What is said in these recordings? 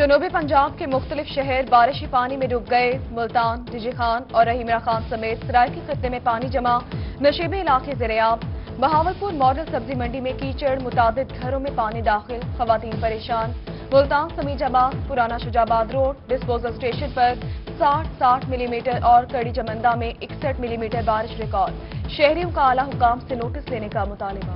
جنوبی پنجاب کے مختلف شہر بارشی پانی میں ڈوب گئے۔ ملتان، ڈیجی خان اور رحیمیہ خان سمیت سرائیکی خطے میں پانی جمع، نشیبی علاقے زیریاب۔ بہاولپور ماڈل سبزی منڈی میں کیچڑ، متعدد گھروں میں پانی داخل، خواتین پریشان۔ ملتان سمیج آباد، پرانا شجاع آباد روڈ ڈسپوزل اسٹیشن پر 60 ملی میٹر اور کڑی جمندہ میں 61 ملی میٹر بارش ریکارڈ۔ شہریوں کا اعلیٰ حکام سے نوٹس لینے کا مطالبہ۔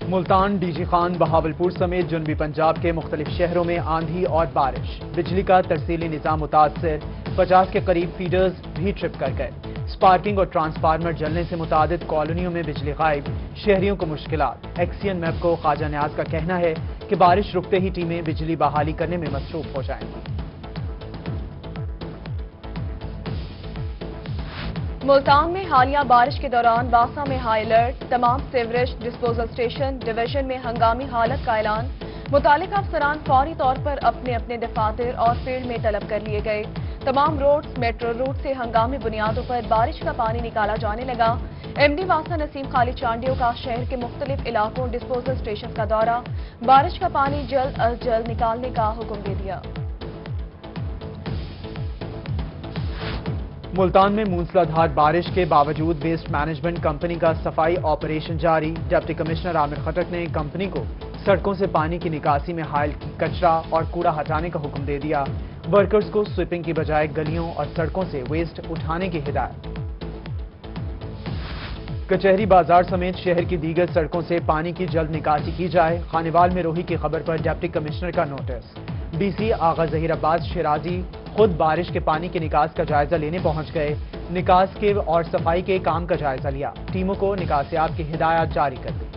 ملتان، ڈیجی خان، بہاولپور سمیت جنوبی پنجاب کے مختلف شہروں میں آندھی اور بارش، بجلی کا ترسیلی نظام متاثر، 50 کے قریب فیڈرز بھی ٹرپ کر گئے۔ سپارکنگ اور ٹرانسفارمر جلنے سے متعدد کالونیوں میں بجلی غائب، شہریوں کو مشکلات۔ ایکسین میپ کو خواجہ نیاز کا کہنا ہے کہ بارش رکتے ہی ٹیمیں بجلی بحالی کرنے میں مصروف ہو جائیں گی۔ ملتان میں حالیہ بارش کے دوران باسا میں ہائی الرٹ، تمام سیوریج ڈسپوزل اسٹیشن ڈویژن میں ہنگامی حالت کا اعلان۔ متعلقہ افسران فوری طور پر اپنے اپنے دفاتر اور فیلڈ میں طلب کر لیے گئے۔ تمام روڈز، میٹرو روٹ سے ہنگامی بنیادوں پر بارش کا پانی نکالا جانے لگا۔ ایم ڈی واسا نسیم خالد چانڈیو کا شہر کے مختلف علاقوں ڈسپوزل اسٹیشن کا دورہ، بارش کا پانی جلد از جلد نکالنے کا حکم دے دیا۔ ملتان میں موسلا دھار بارش کے باوجود ویسٹ مینجمنٹ کمپنی کا صفائی آپریشن جاری۔ ڈپٹی کمشنر عامر خٹک نے کمپنی کو سڑکوں سے پانی کی نکاسی میں حائل کچرا اور کوڑا ہٹانے کا حکم دے دیا۔ ورکرز کو سویپنگ کی بجائے گلیوں اور سڑکوں سے ویسٹ اٹھانے کی ہدایت۔ کچہری بازار سمیت شہر کی دیگر سڑکوں سے پانی کی جلد نکاسی کی جائے۔ خانیوال میں روہی کی خبر پر ڈپٹی کمشنر کا نوٹس۔ ڈی سی آغا ظہیر عباس شیرازی خود بارش کے پانی کے نکاس کا جائزہ لینے پہنچ گئے۔ نکاس کے اور صفائی کے کام کا جائزہ لیا۔ ٹیموں کو نکاسیاب کی ہدایات جاری کر دی۔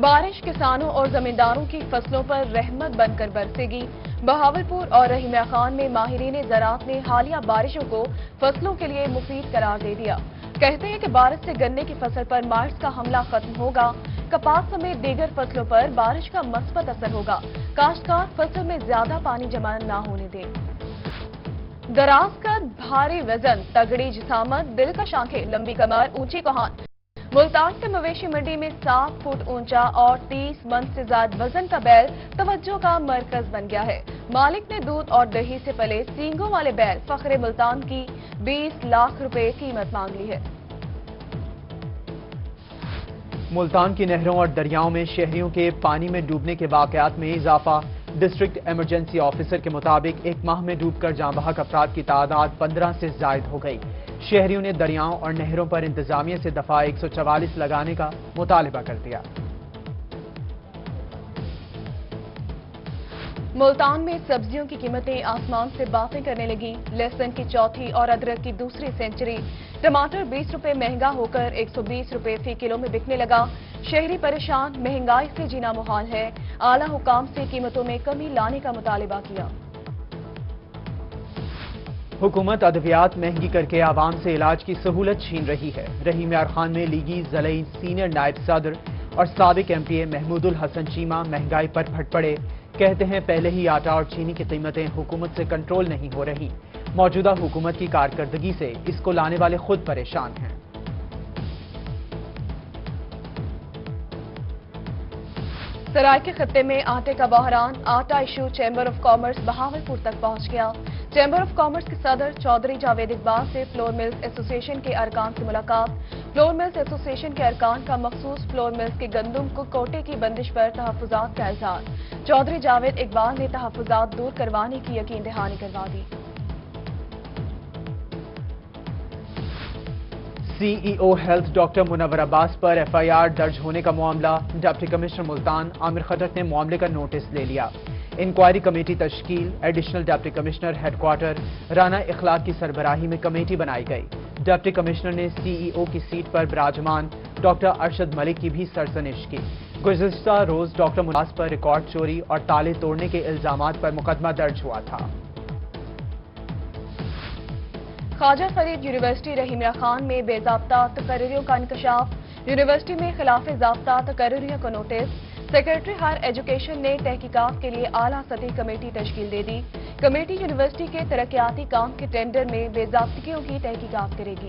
بارش کسانوں اور زمینداروں کی فصلوں پر رحمت بن کر برسے گی۔ بہاولپور اور رحیمیہ خان میں ماہرین زراعت نے حالیہ بارشوں کو فصلوں کے لیے مفید قرار دے دیا۔ کہتے ہیں کہ بارش سے گنے کی فصل پر مارچ کا حملہ ختم ہوگا۔ کپاس سمیت دیگر فصلوں پر بارش کا مثبت اثر ہوگا۔ کاشتکار فصل میں زیادہ پانی جمع نہ ہونے دیں۔ دراز قد، بھاری وزن، تگڑی جسامت، دلکش آنکھیں، لمبی کمر، اونچی کوہان۔ ملتان کے مویشی منڈی میں 7 فٹ اونچا اور 30 من سے زائد وزن کا بیل توجہ کا مرکز بن گیا ہے۔ مالک نے دودھ اور دہی سے پلے سینگوں والے بیل فخر ملتان کی 20 لاکھ روپے قیمت مانگ لی ہے۔ ملتان کی نہروں اور دریاؤں میں شہریوں کے پانی میں ڈوبنے کے واقعات میں اضافہ۔ ڈسٹرکٹ ایمرجنسی آفیسر کے مطابق ایک ماہ میں ڈوب کر جاں بحق افراد کی تعداد 15 سے زائد ہو گئی۔ شہریوں نے دریاؤں اور نہروں پر انتظامیہ سے دفعہ 144 لگانے کا مطالبہ کر دیا۔ ملتان میں سبزیوں کی قیمتیں آسمان سے باتیں کرنے لگی۔ لہسن کی چوتھی اور ادرک کی دوسری سینچری۔ ٹماٹر 20 روپے مہنگا ہو کر 120 روپے فی کلو میں بکنے لگا۔ شہری پریشان، مہنگائی سے جینا محال ہے۔ اعلیٰ حکام سے قیمتوں میں کمی لانے کا مطالبہ کیا۔ حکومت ادویات مہنگی کر کے عوام سے علاج کی سہولت چھین رہی ہے۔ رحیمیہ خان میں لیگی ضلعی سینئر نائب صدر اور سابق ایم پی اے محمود الحسن چیمہ مہنگائی پر پھٹ پڑے۔ کہتے ہیں پہلے ہی آٹا اور چینی کی قیمتیں حکومت سے کنٹرول نہیں ہو رہی۔ موجودہ حکومت کی کارکردگی سے اس کو لانے والے خود پریشان ہیں۔ سرائیکے خطے میں آٹے کا بحران، آٹا issue chamber of commerce Bahawalpur تک پہنچ گیا۔ چیمبر آف کامرس کے صدر چودھری جاوید اقبال سے فلور ملز ایسوسی ایشن کے ارکان سے ملاقات۔ فلور ملز ایسوسی ایشن کے ارکان کا مخصوص فلور ملز کے گندم کو کوٹے کی بندش پر تحفظات کا اظہار۔ چودھری جاوید اقبال نے تحفظات دور کروانے کی یقین دہانی کروا دی۔ C E O health doctor Munawar Abbas پر ایف آئی آر درج ہونے کا معاملہ۔ ڈپٹی کمشنر ملتان عامر خٹک نے معاملے کا نوٹس لے لیا۔ انکوائری کمیٹی تشکیل۔ Additional deputy commissioner headquarter Rana Akhlaq کی سربراہی میں کمیٹی بنائی گئی۔ ڈپٹی کمشنر نے سی ای او کی سیٹ پر براجمان ڈاکٹر ارشد ملک کی بھی سرزنش کی۔ گزشتہ روز ڈاکٹر منور عباس پر ریکارڈ چوری اور تالے توڑنے کے الزامات پر مقدمہ درج ہوا تھا۔ خواجہ فرید یونیورسٹی رحیمیہ خان میں بے ضابطہ تقرریوں کا انکشاف۔ یونیورسٹی میں خلاف ضابطہ تقرریوں کا نوٹس۔ سیکرٹری ہائر ایجوکیشن نے تحقیقات کے لیے اعلیٰ سطحی کمیٹی تشکیل دے دی۔ کمیٹی یونیورسٹی کے ترقیاتی کام کے ٹینڈر میں بے ضابطگیوں کی تحقیقات کرے گی۔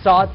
7